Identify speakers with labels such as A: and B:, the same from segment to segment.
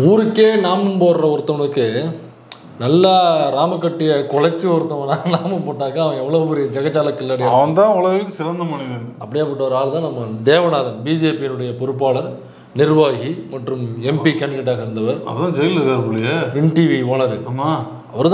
A: ஊருக்கே நாமம் போடுற ஒருத்தவனுக்கு நல்லா ராமக்கட்டியை குலைச்சி ஒருத்தவனா நாமம் போட்டாக்கா அவன் எவ்வளோ பெரிய ஜெகஜால கில்லாடி.
B: அவன் தான் உலகில் சிறந்த மனிதன்.
A: அப்படியேப்பட்ட ஒரு ஆள் தான் நம்ம தேவநாதன், பிஜேபியினுடைய பொறுப்பாளர், நிர்வாகி மற்றும் எம்பி கேண்டிடேட்டாக இருந்தவர்.
B: அதான் ஜெயிலில் இருக்கார் போலியே.
A: Win TV owner.
B: ஆமாம்,
A: அவர்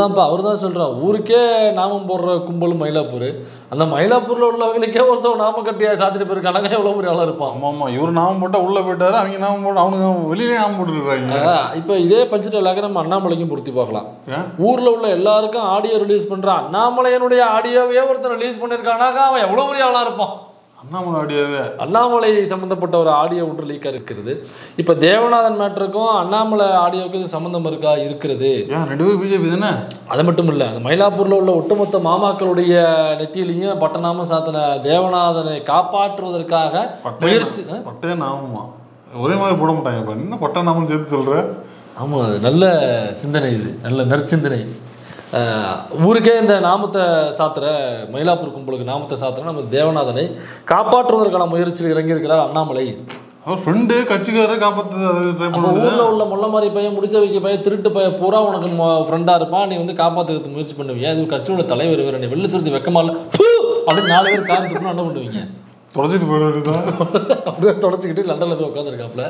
A: தான் சொல்கிறார் ஊருக்கே நாமம் போடுற கும்பல் மயிலாப்பூர். அந்த மயிலாப்பூரில் உள்ளவங்களுக்கே ஒருத்தவன் நாம கட்டியா சாத்திட்டு போயிருக்காங்க. எவ்வளோ பெரிய ஆளாக இருப்பான்.
B: ஆமாம், இவர் நாமம் போட்டால் உள்ளே போயிட்டாரு, அவங்க நாமம் போட்டு அவனுக்கு வெளியே நாமம் போட்டுருக்காங்க.
A: இப்போ இதே பட்ஜெட் நம்ம அண்ணாமலைக்கும் பொருத்தி பார்க்கலாம். ஊரில் உள்ள எல்லாருக்கும் ஆடியோ ரிலீஸ் பண்ணுறான். அண்ணாமலையனுடைய ஆடியோவே ஒருத்தர் ரிலீஸ் பண்ணியிருக்கானாக்கா அவன் எவ்வளோ பெரிய ஆளாக இருப்பான்.
B: அண்ணாமலை ஆடியோவே,
A: அண்ணாமலை சம்மந்தப்பட்ட ஒரு ஆடியோ ஒன்று லீக்காக இருக்கிறது. இப்போ தேவநாதன் மேட்டருக்கும் அண்ணாமலை ஆடியோவுக்கும் சம்மந்தம் இருக்கிறது.
B: ரெண்டு பேரும் பிஜேபி தானே. அது
A: மட்டும் இல்லை, அந்த மயிலாப்பூரில் உள்ள ஒட்டுமொத்த மாமாக்களுடைய நெத்தியிலையும் பட்டநாமம் சாத்தின தேவநாதனை காப்பாற்றுவதற்காக முயற்சி.
B: பட்டே நாமமா ஒரே மாதிரி போட மாட்டாங்க. இப்போ என்ன பட்ட நாமம் சேர்த்து சொல்கிறேன்.
A: ஆமாம், அது நல்ல சிந்தனை, இது நல்ல நற்சிந்தனை. ஊருக்கே இந்த நாமத்தை சாத்திர மயிலாப்பூர் கும்பலுக்கு நாமத்தை சாத்திர நம்ம தேவநாதனை காப்பாற்றுவதற்கான முயற்சியில் இறங்கியிருக்கிறார் அண்ணாமலை.
B: அவர் ஃப்ரெண்டு கட்சிக்காரரை காப்பாற்ற
A: ஊரில் உள்ள முள்ள மாதிரி பையன், முடிச்ச வைக்க பையன், திருட்டு பையன் பூரா உனக்கு ஃப்ரெண்டாக இருப்பான். நீ வந்து காப்பாற்றுறதுக்கு முயற்சி பண்ணுவீங்க. அது கட்சியோட தலைவர் வேறு, நீ வெளில சொல்றது வெக்கமா இல்லை அப்படின்னு 4 பேர் காரணத்துக்கு என்ன பண்ணுவீங்க?
B: தொலைச்சிட்டு போயிட வேண்டியதான்.
A: அப்படியே தொலைச்சிக்கிட்டு லண்டனில் போய் உட்காந்துருக்காப்புல.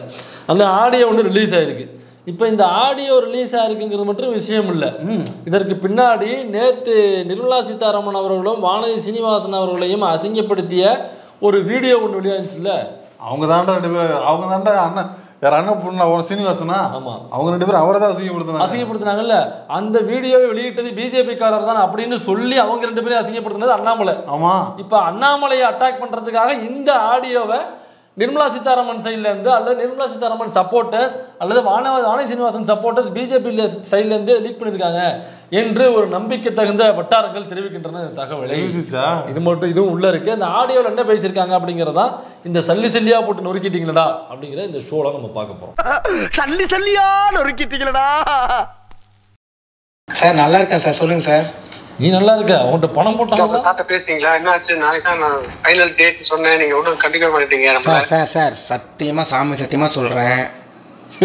A: அந்த ஆடியோ ஒன்று ரிலீஸ் ஆகிருக்கு. இப்போ இந்த ஆடியோ ரிலீஸ் ஆகிருக்குங்கிறது மட்டும் விஷயம் இல்லை. இதற்கு பின்னாடி நேற்று நிர்மலா சீதாராமன் அவர்களும் வானதி சீனிவாசன் அவர்களையும் அசிங்கப்படுத்திய ஒரு வீடியோ ஒன்று வெளியாச்சுல்ல.
B: அவங்க தாண்டா அண்ணன் யார் அண்ணன் பொண்ணு சீனிவாசனா.
A: ஆமாம்,
B: அவங்க 2 பேரும் அவரை தான்
A: அசிங்கப்படுத்தினாங்கல்ல. அந்த வீடியோவை வெளியிட்டது பிஜேபிக்காரர் தான் அப்படின்னு சொல்லி அவங்க 2 பேரும் அசிங்கப்படுத்தினது அண்ணாமலை.
B: ஆமாம்,
A: இப்போ அண்ணாமலையை அட்டாக் பண்ணுறதுக்காக இந்த ஆடியோவை நிர்மலா சீதாராமன் சைட்லேருந்து அல்லது நிர்மலா சீதாராமன் சப்போர்ட்டர்ஸ் அல்லது வானதி சீனிவாசன் சப்போர்ட்டர்ஸ் பிஜேபி சைட்லேருந்து லீக் பண்ணியிருக்காங்க என்று ஒரு நம்பிக்கை தகுந்த வட்டாரங்கள் தெரிவிக்கின்றன தகவலை. இதுவும் உள்ள இருக்கு. அந்த ஆடியோவில் என்ன பேசியிருக்காங்க அப்படிங்கிறதா இந்த சல்லியா போட்டு நொறுக்கிட்டீங்களா அப்படிங்கிற இந்த ஷோல நம்ம பார்க்க போறோம்.
C: சல்லியா நொறுக்கிட்டீங்களா சார்? நல்லா இருக்கேன் சார், சொல்லுங்க சார்.
A: நீ நல்லா இருக்க? அவன்கிட்ட பணம் போட்டாங்க
D: பேசுறீங்களா? என்னாச்சு? நாளைக்கு தான் நான் ஃபைனல் டேட் சொன்னேன், நீங்க ஒன்றும் கண்டிப்பா பண்ணிட்டீங்க.
C: சார் சத்தியமா சாமி சத்தியமா சொல்றேன்.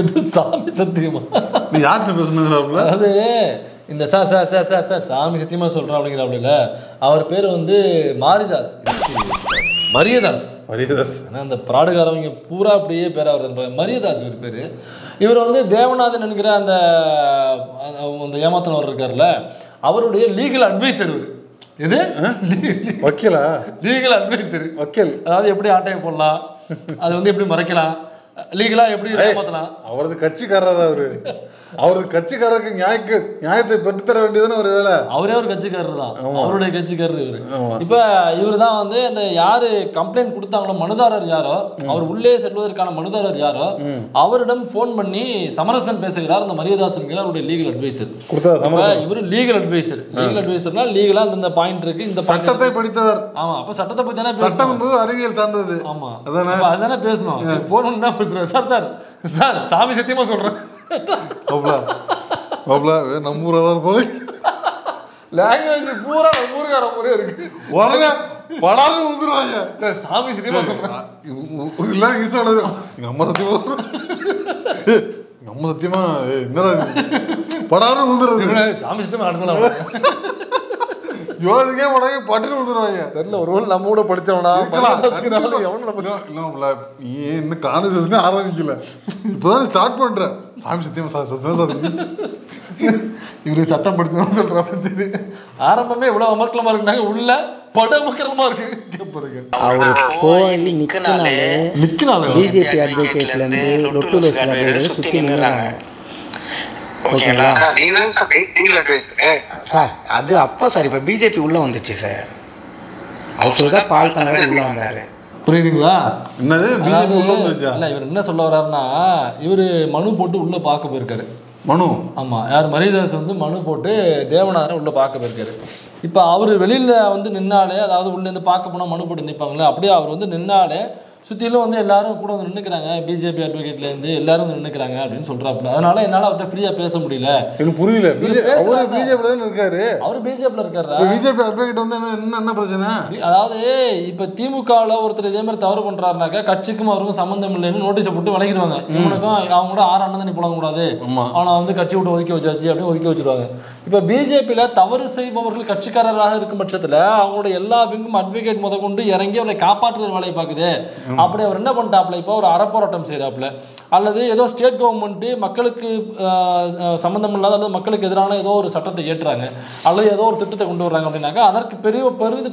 A: எது சாமி சத்தியமா?
B: நீ யார்கிட்ட பேசுனீங்க?
A: அது இந்த sir sir sir sir sir சாமி சத்தியமா சொல்கிறேன் அப்படிங்கிறாப்புல. அவர் பேர் வந்து மரியதாஸ். ஏன்னா அந்த பிராடுகாரவங்க பூரா அப்படியே பேர் அவர் மரியதாஸ் இவர் பேர். இவர் வந்து தேவநாதன் என்கிற அந்த ஏமாத்தனவர் இருக்கார்ல, அவருடைய லீகல் அட்வைசர். இவர் இது
B: வக்கீலா?
A: லீகல் அட்வைசர்,
B: வக்கீல்.
A: அதாவது எப்படி ஆட்டையை போடலாம், அதை வந்து எப்படி மறைக்கலாம், லீகலா எப்படி ஏமாத்தலாம்.
B: அவரது கட்சிக்காரர். அவரது கட்சிக்காரருக்கு நியாயத்தை பெற்றுத்தர வேண்டியதுன்னு ஒரு வேலை.
A: அவரே ஒரு கட்சிக்காரர் தான், அவருடைய கட்சிக்காரர் இவரு. இப்ப இவர் தான் வந்து அந்த யாரு கம்ப்ளைண்ட் கொடுத்தாங்களோ மனுதாரர் யாரோ, அவர் உள்ளே செல்வதற்கான மனுதாரர் யாரோ அவரிடம் போன் பண்ணி சமரசம் பேசுகிறார் அந்த மரியதாஸ் என்கிற அவருடைய லீகல் அட்வைசர். இவரு லீகல் அட்வைசர்னா லீகலா இந்த பாயிண்ட் இருக்கு, இந்த
B: சட்டத்தை படித்தவர்.
A: ஆமா, அப்ப சட்டத்தை பத்தி தானே
B: சட்டம் என்பது அறிவியல் சார்ந்தது.
A: ஆமா, அதுதானே பேசணும். போன் என்ன பேசுறேன் சார் சார் சார் சாமி சத்தியமா சொல்றேன்.
B: நம்ம ஊரதான் போய்
A: லாங்குவேஜ் பூரா ஊருக்கார ஊரே இருக்கு.
B: படாது விழுந்துருவாங்க.
A: சாமி சத்தியமா சொல்றேன்.
B: இல்ல ஈஸானது எங்க அம்மா சத்தியமா, எங்க அம்மா சத்தியமா என்னடா படாது விழுந்துருது.
A: சாமி சத்தியமா நடக்கலாம்.
B: யோசிக்கே படாது பட்டு விழுந்துருவாங்க.
A: தெரியல, ஒரு வேளை நம்ம கூட படிச்சவனா
B: நீ இன்னும் கான்வர்சேஷனே ஆரம்பிக்கல, இப்பதான் ஸ்டார்ட் பண்ற. சாமி சத்தியமா சார்
A: இவரு சட்டம் படிச்சவன்னு சொல்றாங்க. சரி, ஆரம்பமே இவ்வளவு அமர்க்கலமா இருக்குனாங்க, உள்ள படமக்கரமா இருக்கு. கேப்பறீங்க
C: அவரு கோயில்ல நிக்கனால பிஜேபி அட்வொகேட்ல இருந்து லொட்டுல சுத்தி நின்னுறாங்க. ஓகேங்களா சார்? அது அப்ப சார், இப்ப பிஜேபி உள்ள வந்துச்சு சார். அவர்தான் பால் பண்ணாரு, உள்ள வந்தாரு.
A: புரியுதுங்களா?
B: என்னது
A: இல்ல, இவர் என்ன சொல்ல வர்றாருன்னா, இவரு மனு போட்டு உள்ள பார்க்க போயிருக்காரு.
B: மனு?
A: ஆமா, யார் மரியதாஸ் வந்து மனு போட்டு தேவநாதனை உள்ள பார்க்க போயிருக்காரு. இப்போ அவர் வெளியில் வந்து நின்னாலே, அதாவது உள்ளேருந்து பார்க்க போனால் மனு போட்டு நிற்பாங்களே, அப்படியே அவர் வந்து நின்னாலே சுற்றிலும் வந்து எல்லாரும் கூட வந்து நின்றுக்கிறாங்க, பிஜேபி அட்வொகேட்லேருந்து எல்லாரும் வந்து நின்றுக்கிறாங்க அப்படின்னு சொல்கிறாப்புல. அதனால என்னால் அவர்கிட்ட ஃப்ரீயாக பேச முடியல.
B: எனக்கு புரியல. அவர் பிஜேபியில் தானே இருக்காரு. அவர்
A: பிஜேபியில் இருக்காரா?
B: பிஜேபி அட்வொகேட் வந்து என்ன பிரச்சனை?
A: அதாவது இப்போ திமுகவில் ஒருத்தர் இதே மாதிரி தவறு பண்ணுறாருனாக்கா கட்சிக்கும் அவருக்கும் சம்மந்தம் இல்லைன்னு நோட்டீஸை போட்டு விலகிடுவாங்க. இவனுக்கும் அவங்க கூட 6 அண்ணன் தண்ணி போடக்கூடாது, அவனை வந்து கட்சி விட்டு ஒதுக்கி வச்சாச்சு அப்படின்னு ஒதுக்கி வச்சிருவாங்க. இப்போ பிஜேபியில் தவறு செய்பவர்கள் கட்சிக்காரராக இருக்கும் பட்சத்தில் அவங்களோட எல்லா விங்கும் அட்வொகேட் முதற்கொண்டு இறங்கி அவரை காப்பாற்றுற வேலையை பார்க்குது. அப்படி அவர் என்ன பண்ணிட்டாப்புல, இப்போ ஒரு அறப்போராட்டம் செய்கிறாப்புல, அல்லது ஏதோ ஸ்டேட் கவர்மெண்ட்டு மக்களுக்கு சம்மந்தம் இல்லாத அல்லது மக்களுக்கு எதிரான ஏதோ ஒரு சட்டத்தை ஏற்றுறாங்க அல்லது ஏதோ ஒரு திட்டத்தை கொண்டு வர்றாங்க அப்படின்னாக்கா அதற்கு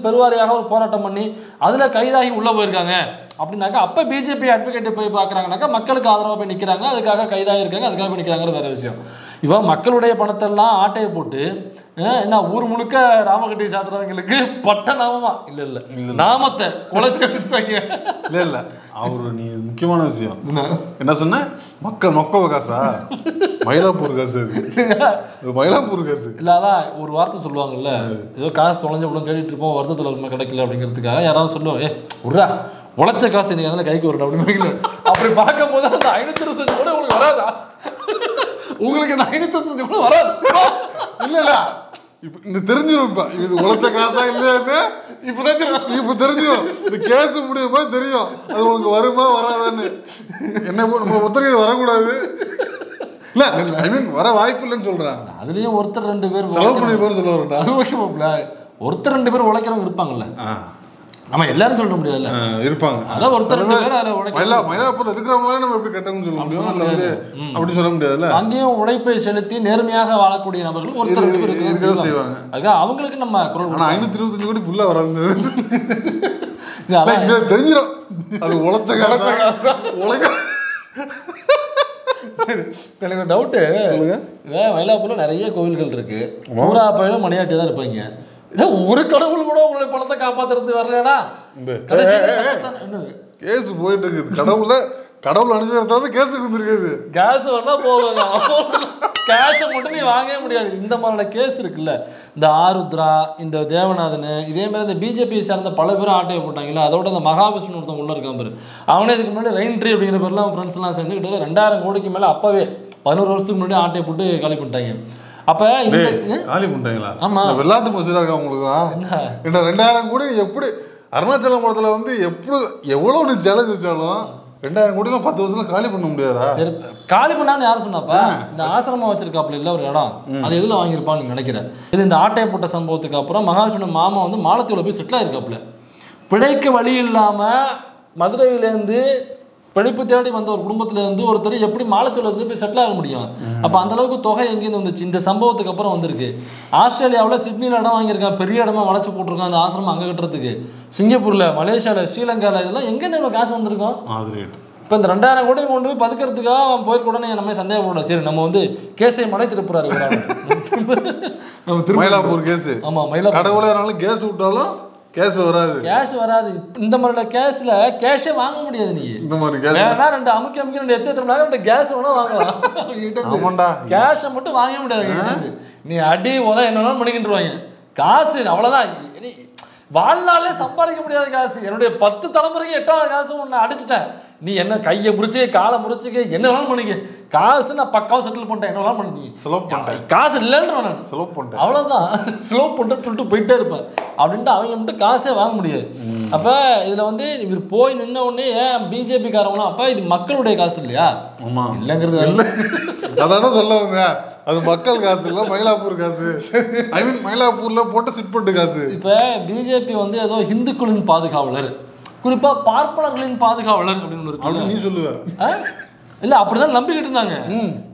A: பெருவாரியாக ஒரு போராட்டம் பண்ணி அதில் கைதாகி உள்ளே போயிருக்காங்க அப்படின்னாக்கா அப்போ பிஜேபி அட்வொகேட்டை போய் பார்க்குறாங்கனாக்கா மக்களுக்கு ஆதரவாக போய் நிற்கிறாங்க, அதுக்காக கைதாக இருக்காங்க, அதுக்காக போய் நிற்கிறாங்கிற வேறு விஷயம். இவன் மக்களுடைய பணத்தெல்லாம் ஆட்டையை போட்டு என்ன ஊர் முழுக்க ராமகட்டி சாத்துறவங்களுக்கு பட்ட நாமமா இல்லை நாமத்தை குலைச்சி அடிச்சிட்டாங்க.
B: இல்லை அவரு நீ முக்கியமான விஷயம் என்ன சொன்ன, மக்கள் காசா மயிலாப்பூர் காசு, மயிலாப்பூர் காசு இல்லை. அதான்
A: ஒரு வார்த்தை சொல்லுவாங்கல்ல, ஏதோ காசு தொலைஞ்ச கூட தேடிட்டு இருப்போம், வருத்தத்தில் ஒரு கிடைக்கல அப்படிங்கிறதுக்காக யாராவது சொல்லுவோம், உர்ரா உழைச்ச காசு இன்னைக்கு அதனால கைக்கு வரணும் அப்படின்னு. அப்படி பார்க்கும் போது அந்த 525 கூட உங்களுக்கு வராதா? உங்களுக்கு இந்த 525 கூட வராது.
B: இல்ல இப்ப இந்த தெரிஞ்சிடும். இப்ப இது உழைச்ச காசா இல்லையான்னு இப்ப தெரிஞ்சிடும். இந்த கேஸ் முடியுமா தெரியும், அது உங்களுக்கு வருமா வராதான்னு. என்ன நம்ம ஒருத்தருக்கு வரக்கூடாது இல்ல, ஐ மீன் வர வாய்ப்பு இல்லைன்னு சொல்றேன்.
A: அதுலயும் ஒருத்தர் 2 பேர்
B: செலவு பண்ணி போற சொல்ல வரேன்டா.
A: ஒருத்தர் 2 பேர் உழைக்கிறவங்க இருப்பாங்கல்ல, நம்ம எல்லாரும் சொல்ல முடியாதுல்ல, இருப்பாங்க. அதான் ஒருத்தர் 2 பேர் அதுல
B: மயிலாப்பூர்ல இருக்கிறவங்களே நம்ம எப்படி கட்டணும்னு சொல்ல முடியும், அப்படி சொல்ல முடியாதுல்ல.
A: அங்கேயும் உழைப்பை செலுத்தி நேர்மையாக வாழக்கூடிய நபர்கள் ஒருத்தர் 2 பேர் செய்வாங்க. அதுக்காக அவங்களுக்கு நம்ம குரல்.
B: ஆனா 525 கோடி ஃபுல்லா வராது தெரிஞ்சிடும். அது உழைச்ச காசா உழைக்க.
A: எனக்கு டவுட்டு, மயிலாப்பூர்ல நிறைய கோவில்கள் இருக்கு, பூரா பயிலும் மணியாட்டி தான் இருப்பாங்க. ஒரு கடவுள் கூட உங்களுடைய பணத்தை காப்பாத்துறது வரலடா.
B: கேஸ் போயிட்டு இருக்குது. கடவுள் அனுப்பிச்சு கேஸ் இருந்திருக்குது.
A: கேஸ் வேணா போவாங்க, கேஷை மட்டும் நீ வாங்கவே முடியாது. இந்த மாதிரியான கேஸ் இருக்குல்ல, இந்த ஆருத்ரா, இந்த தேவநாதன், இதே மாதிரி இந்த பிஜேபி சேர்ந்த பல பேரும் ஆட்டையை போட்டாங்களா. அதோட இந்த மகாவிஷ்ணு ஒருத்தன் உள்ள இருக்கான் பாரு, அவனே இதுக்கு முன்னாடி ரெயின்ட்ரி அப்படிங்கிற பேர்லாம் ஃப்ரெண்ட்ஸ்லாம் சேர்ந்து கிட்ட 2000 கோடிக்கு மேலே அப்பவே 11 வருஷத்துக்கு முன்னாடி ஆட்டையை போட்டு காலி பண்ணிட்டாங்க. அப்ப இந்த
B: காலி பண்ணிட்டாங்களா? ஆமா, விளையாட்டு மசூரா இருக்கா உங்களுக்கு. 2000 கோடி எப்படி அருணாச்சலம் படத்துல வந்து எவ்வளவு நீ சேலஞ்ச் வச்சாலும் 2000 கோடி 10 வருஷத்துல காலி பண்ண முடியாதா? சரி, காலி பண்ணான்னு யாரும் சொன்னாப்பா? இந்த ஆசிரமம் வச்சிருக்காப்புல இல்ல ஒரு இடம், அது எதுல வாங்கியிருப்பான்னு நினைக்கிறேன். இது இந்த ஆட்டையை போட்ட சம்பவத்துக்கு அப்புறம் மகாவிஷ்ணு மாமா வந்து மாலத்தீவுல போய் செட்டில் ஆயிருக்காப்புல. பிழைக்க வழி இல்லாம மதுரையிலேருந்து பிழைப்பு தேடி வந்த ஒரு குடும்பத்திலேருந்து ஒருத்தர் எப்படி மாலத்தீவுல இருந்து போய் செட்டில் ஆக முடியும்? அப்போ அந்த அளவுக்கு தொகை எங்கேருந்து வந்துச்சு? இந்த சம்பவத்துக்கு அப்புறம் வந்திருக்கு. ஆஸ்திரேலியாவில் சிட்னியில் இடம் வாங்கியிருக்கான், பெரிய இடமா வளைச்சு போட்டிருக்கான் அந்த ஆசிரமம் அங்கே கட்டுறதுக்கு. சிங்கப்பூரில், மலேசியாவில், ஸ்ரீலங்காவில் இதெல்லாம் எங்கேருந்து இவ்வளோ காசு வந்திருக்கோம்? இப்போ இந்த 2000 கோடி கொண்டு போய் பதுக்கிறதுக்காக அவன் போயிருக்கூடனே நம்ம சந்தேகப்பட. சரி, நம்ம வந்து கேஸை மடை திருப்புறாரு மயிலாப்பூர் கேஸ்.
A: ஆமாம், மயிலாப்பூர்
B: கடவுளாலும் கேஸ் விட்டாலும் கேஷ் வராது. இந்த மாதிரி கேஸ்ல கேஷே வாங்க முடியாது. நீ இந்த மாதிரி வேணா 2 அமுக்கி 2 எடுத்து கேஸ் வேணா வாங்கலாம், கேஷை மட்டும் வாங்க முடியாது. நீ அடி உத என்னன்னாலும் பண்ணிக்கிட்டுருவாங்க. காசு அவ்வளவுதான், வாழ்நாளே சம்பாதிக்க முடியாத காசு. என்னுடைய 10 தலைமுறைக்கு 8ஆவது காசு ஒன்று அடிச்சுட்டேன். நீ என்ன கையை முறிச்சு காலை முறிச்சுக்க என்ன வேணாலும் பண்ணிக்க. காசு நான் பக்காவாக செட்டில் பண்ணிட்டேன், என்ன வேணாலும் பண்ணி காசு இல்லைன்ற நான் செலவு பண்ணிட்டேன், அவ்வளோதான். ஸ்லோ பண்ணிட்டு சொல்லிட்டு போயிட்டே இருப்பேன் அப்படின்ட்டு அவங்க மட்டும் காசே வாங்க முடியாது. அப்போ இதில் வந்து இவர் போய் நின்ன உடனே ஏன் பிஜேபி காரவங்களும் அப்போ இது மக்களுடைய காசு இல்லையா? இல்லைங்கிறது அதான சொல்லுவாங்க. அது மக்கள் காசு இல்லை, மயிலாப்பூர் காசு. ஐ மீன் மயிலாப்பூர்ல போட்டு சிட் போட்டு காசு.
A: இப்போ பிஜேபி வந்து ஏதோ இந்துக்களின் பாதுகாவலர், குறிப்பா பார்ப்பனர்களின் பாதுகாவலர் அப்படின்னு இருக்கு.
B: நீ சொல்லுவ
A: இல்ல, அப்படிதான் நம்பிக்கிட்டு இருந்தாங்க.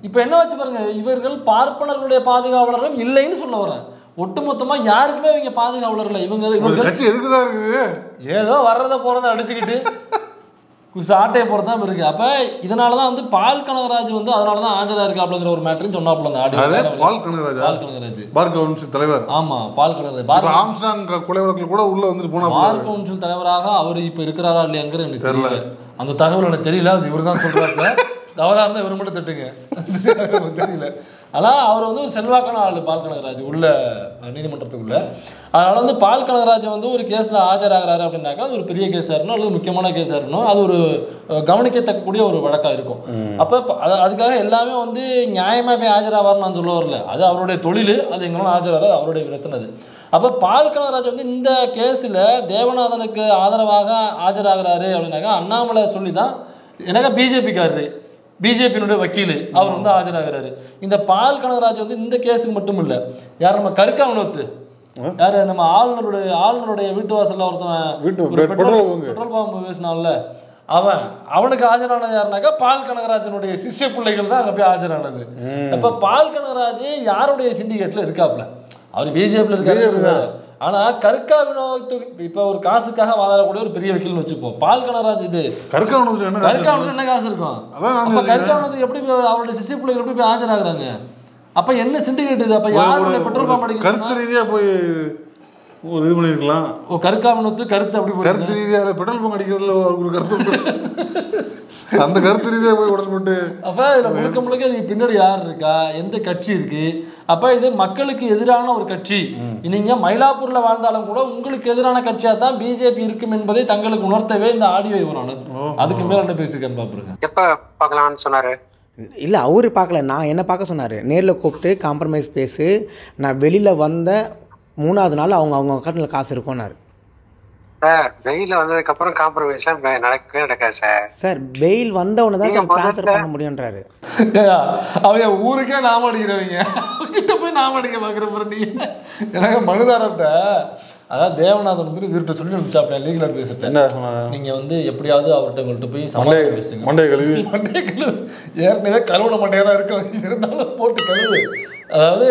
A: இப்ப என்ன வச்சு பாருங்க, இவர்கள் பார்ப்பனர்களுடைய பாதுகாவலரும் இல்லைன்னு சொல்ல வரேன். ஒட்டுமொத்தமா யாருக்குமே இவங்க பாதுகாவலர் இல்லை. இவங்க
B: கட்சி எதுக்குதான் இருக்குது?
A: ஏதோ வர்றத போறத அடிச்சுக்கிட்டு ஆட்டையை போறதான் இருக்கு. அப்ப இதனாலதான் வந்து பால் கனகராஜ் வந்து அதனாலதான் ஆஜரா இருக்கு அப்படிங்கிற ஒரு மேட்டரையும் சொன்னாப்புல அந்த ஆடியோ.
B: பால் கனகராஜ் பார் கவுன்சில் தலைவர்.
A: ஆமா, பால் கனகராஜ்
B: ஆம்ஸ்ட்ராங் கொலை வழக்கில் கூட உள்ள வந்துட்டு போனா
A: பார் கவுன்சில் தலைவராக அவர் இப்ப இருக்கிறாரா இல்லையாங்கிற எனக்கு தெரியல. அந்த தகவல் எனக்கு தெரியல, அது இவர் தான் சொல்றாரு. தவறாக இருந்தால் இவர் மட்டும் தட்டுங்க தெரியல. ஆனால் அவர் வந்து ஒரு செல்வாக்கான ஆள் பால் கனகராஜ் உள்ள நீதிமன்றத்துக்குள்ள. அதனால் வந்து பால் கனகராஜ் வந்து ஒரு கேஸில் ஆஜராகிறாரு அப்படின்னாக்கா அது ஒரு பெரிய கேஸாக இருக்கணும் அல்லது முக்கியமான கேஸாக இருக்கணும், அது ஒரு கவனிக்கத்தக்கக்கூடிய ஒரு வழக்காக இருக்கும். அப்போ அதுக்காக எல்லாமே வந்து நியாயமாக போய் ஆஜராவார்னு நான் சொல்ல வரல, அது அவருடைய தொழில், அது எங்களால் ஆஜராக அவருடைய பிரச்சனை அது. அப்போ பால் கனகராஜ் வந்து இந்த கேஸில் தேவநாதனுக்கு ஆதரவாக ஆஜராகிறாரு அப்படின்னாக்கா அண்ணாமலை சொல்லி தான் எனக்கு பிஜேபிக்காரரு, பிஜேபியினுடைய வக்கீல், அவர் வந்து ஆஜராகிறாரு. இந்த பால் கனகராஜ் வந்து இந்த கேஸுக்கு மட்டும் இல்லை, யார் நம்ம கருக்கா வினோத்து, யார் நம்ம ஆளுநருடைய வீட்டு வாசலில் ஒருத்தன் பெட்ரோல் பாம்பு பேசினான்ல அவனுக்கு ஆஜரானது யாருனாக்கா பால் கனகராஜனுடைய சிஷ்ய பிள்ளைகள் தான் அங்கே போய் ஆஜரானது. இப்போ பால் கனகராஜ் யாருடைய சிண்டிகேட்டில் இருக்காப்புல, அவர் பிஜேபியில் இருக்காரு. ஆனால் கருக்கா வினோத்துக்கு இப்போ ஒரு காசுக்காக வாதாடக்கூடிய ஒரு பெரிய வக்கீல்னு வச்சுப்போம். பால் கனகராஜ் இது கருக்கா வினோத்துக்கு என்ன காசு இருக்கும்? அப்போ கருக்கா வினோத்துக்கு எப்படி அவருடைய சிஷ்ய பிள்ளைகள் எப்படி போய் ஆஜராகிறாங்க? அப்போ என்ன சிண்டிகேட் இது? அப்போ யாருடைய பெட்ரோல் பம்ப் அடிக்க
B: கருத்து ரீதியாக போய் ஒரு இது பண்ணிருக்கலாம்.
A: கருக்கா வினோத்து கருத்து அப்படி
B: கருத்து ரீதியாக பெட்ரோல் பம்ப் அடிக்கிறதுல ஒரு கருத்து அந்த கருத்து ரீதியாக போய் உடன்பட்டு
A: அப்போ இதில் முழுக்க இது பின்னாடி யார் இருக்கா, எந்த கட்சி இருக்கு? அப்போ இது மக்களுக்கு எதிரான ஒரு கட்சி. நீங்கள் மயிலாப்பூரில் வாழ்ந்தாலும் கூட உங்களுக்கு எதிரான கட்சியாக தான் பிஜேபி இருக்கும் என்பதை தங்களுக்கு உணர்த்தவே இந்த ஆடியோ இவரானது. அதுக்கு மேலே என்ன பேசிருக்கேன்னு பார்ப்போங்க.
D: எப்போ பார்க்கலாம்னு சொன்னார்?
C: இல்லை அவரு பார்க்கல, நான் என்ன பார்க்க சொன்னார். நேரில் கூப்பிட்டு காம்ப்ரமைஸ் பேசு, நான் வெளியில் வந்த 3வது நாள் அவங்க அக்கௌண்ட்டில் காசு இருக்கும்னாரு.
D: சார் வெயில் வந்ததுக்கு அப்புறம் காம்ப்ரமைஸ்லாம் நடக்கவே நடக்காது சார்.
C: சார் வெயில் வந்தவொன்னு தான் சார் ட்ரான்ஸ்ஃபர் பண்ண முடியுன்றாரு.
A: அவங்க ஊருக்கே நாம அடிக்கிறவங்க கிட்ட போய் நாம அடிக்க பார்க்குற நீ எனக்கு மனுதாரர்கிட்ட, அதாவது தேவநாதன் வந்து இவர்கிட்ட சொல்லி அனுப்பிச்சாப்ல லீகல் அட்வைசர்கிட்ட, நீங்கள் வந்து எப்படியாவது அவர்கிட்ட உங்கள்கிட்ட போய் சமாளிக்க பேசுங்க. மண்டே கழுவு ஏற்கனவே கழுவுன மண்டையாக தான் இருக்கும், இருந்தாலும் போட்டு கழுவு. அதாவது